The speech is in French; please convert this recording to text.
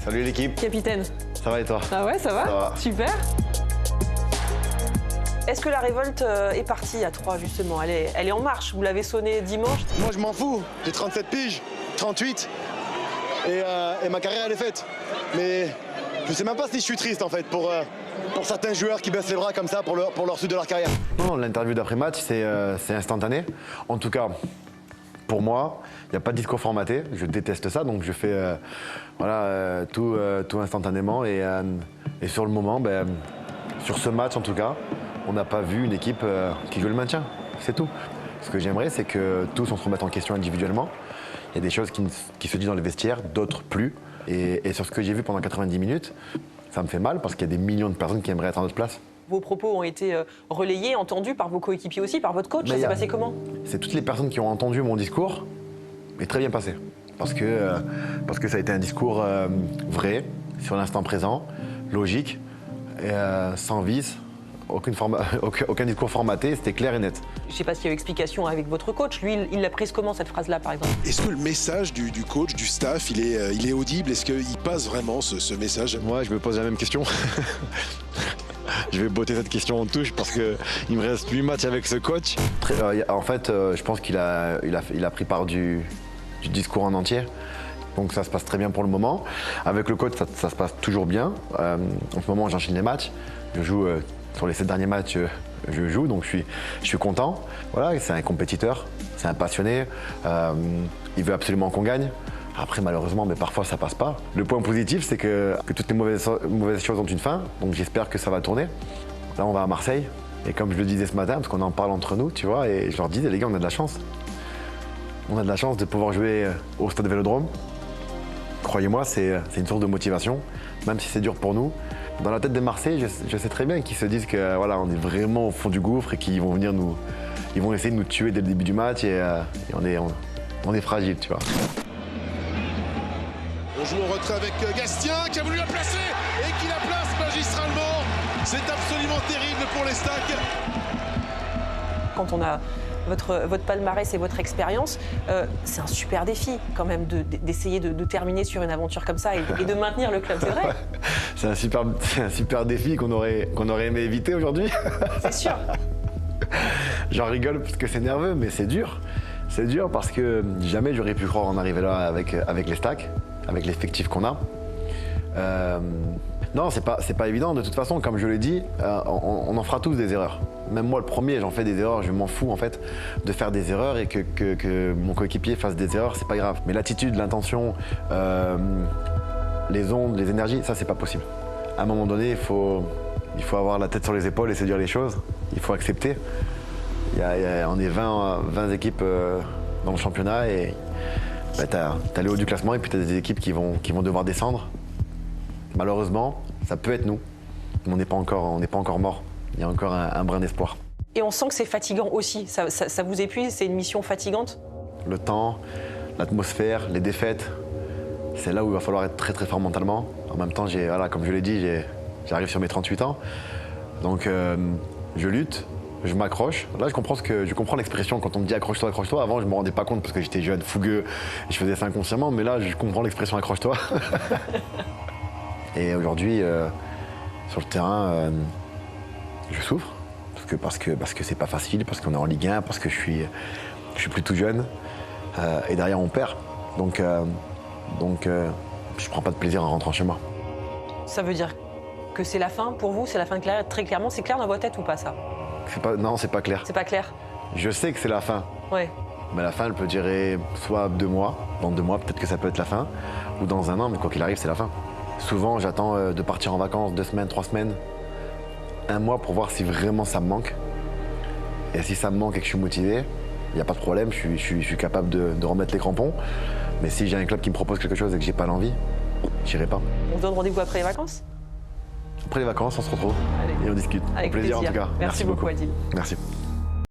Salut l'équipe. Capitaine. Ça va et toi? Ah ouais, ça va? Ça va. Super. Est-ce que la révolte est partie à 3 justement? Elle est en marche, vous l'avez sonnée dimanche? Moi je m'en fous, j'ai 37 piges, 38 et ma carrière elle est faite. Mais je sais même pas si je suis triste en fait pour certains joueurs qui baissent les bras comme ça pour leur suite de leur carrière. Non, l'interview d'après-match c'est instantané. En tout cas, pour moi, il n'y a pas de discours formaté, je déteste ça, donc je fais tout instantanément et sur le moment, sur ce match en tout cas, on n'a pas vu une équipe qui joue le maintien, c'est tout. Ce que j'aimerais, c'est que tous on se remette en question individuellement. Il y a des choses qui se disent dans les vestiaires, d'autres plus. Et sur ce que j'ai vu pendant 90 minutes, ça me fait mal parce qu'il y a des millions de personnes qui aimeraient être à notre place. Vos propos ont été relayés, entendus par vos coéquipiers aussi, par votre coach. Ça s'est passé comment? C'est toutes les personnes qui ont entendu mon discours, mais très bien passé. Parce que ça a été un discours vrai, sur l'instant présent, logique, et, sans vice. Aucun discours formaté, c'était clair et net. Je ne sais pas s'il y a eu explication avec votre coach. Lui, il l'a prise comment, cette phrase-là, par exemple? Est-ce que le message du coach, du staff, il est audible? Est-ce qu'il passe vraiment ce message? Moi, je me pose la même question. Je vais botter cette question en touche parce qu'il me reste 8 matchs avec ce coach. En fait, je pense qu'il a pris part du discours en entier. Donc ça se passe très bien pour le moment. Avec le coach, ça se passe toujours bien. En ce moment, j'enchaîne les matchs. Je joue sur les 7 derniers matchs, je joue, donc je suis content. Voilà, c'est un compétiteur, c'est un passionné. Il veut absolument qu'on gagne. Après, malheureusement, mais parfois ça passe pas. Le point positif, c'est que toutes les mauvaises choses ont une fin. Donc j'espère que ça va tourner. Là, on va à Marseille. Et comme je le disais ce matin, parce qu'on en parle entre nous, tu vois, et je leur disais, les gars, on a de la chance. On a de la chance de pouvoir jouer au Stade Vélodrome. Croyez-moi, c'est une source de motivation, même si c'est dur pour nous. Dans la tête des Marseillais, je sais très bien qu'ils se disent que voilà, on est vraiment au fond du gouffre et qu'ils vont venir ils vont essayer de nous tuer dès le début du match et on est fragile, tu vois. On joue en retrait avec Gastien qui a voulu la placer et qui la place magistralement. C'est absolument terrible pour les Stacks. Quand on a votre palmarès et votre expérience, c'est un super défi quand même d'essayer de terminer sur une aventure comme ça et de maintenir le club, c'est vrai? C'est un super défi qu'on aurait aimé éviter aujourd'hui. C'est sûr. J'en rigole parce que c'est nerveux, mais c'est dur. C'est dur parce que jamais j'aurais pu croire en arriver là avec les Stacks, avec l'effectif qu'on a. Non, c'est pas évident. De toute façon, comme je l'ai dit, on en fera tous des erreurs. Même moi, le premier, j'en fais des erreurs. Je m'en fous en fait de faire des erreurs et que mon coéquipier fasse des erreurs, c'est pas grave. Mais l'attitude, l'intention, les ondes, les énergies, ça, c'est pas possible. À un moment donné, il faut avoir la tête sur les épaules et se dire les choses. Il faut accepter. On est 20 équipes dans le championnat et t'as le haut du classement et puis t'as des équipes qui vont devoir descendre. Malheureusement, ça peut être nous, mais on n'est pas encore mort. Il y a encore un brin d'espoir. Et on sent que c'est fatigant aussi. Ça vous épuise? C'est une mission fatigante? Le temps, l'atmosphère, les défaites, c'est là où il va falloir être très très fort mentalement. En même temps, comme je l'ai dit, j'arrive sur mes 38 ans. Donc je lutte, je m'accroche. Là, je comprends l'expression quand on me dit accroche-toi, accroche-toi. Avant, je ne me rendais pas compte parce que j'étais jeune, fougueux, et je faisais ça inconsciemment. Mais là, je comprends l'expression accroche-toi. Et aujourd'hui, sur le terrain, je souffre parce que c'est pas facile, parce qu'on est en Ligue 1, parce que je suis plus tout jeune. Et derrière, on perd. Donc, je prends pas de plaisir en rentrant chez moi. Ça veut dire que c'est la fin pour vous? C'est la fin très clairement? C'est clair dans votre tête ou pas, ça? Non, c'est pas clair. C'est pas clair? Je sais que c'est la fin. Ouais. Mais la fin, elle peut durer soit 2 mois. Dans 2 mois, peut-être que ça peut être la fin. Ou dans 1 an, mais quoi qu'il arrive, c'est la fin. Souvent, j'attends de partir en vacances 2 semaines, 3 semaines, 1 mois pour voir si vraiment ça me manque. Et si ça me manque et que je suis motivé, il n'y a pas de problème, je suis capable de remettre les crampons. Mais si j'ai un club qui me propose quelque chose et que j'ai pas l'envie, j'irai pas. On se donne rendez-vous après les vacances? Après les vacances, on se retrouve. Allez. Et on discute. Avec Au plaisir en tout cas. Merci beaucoup, Adil. Merci.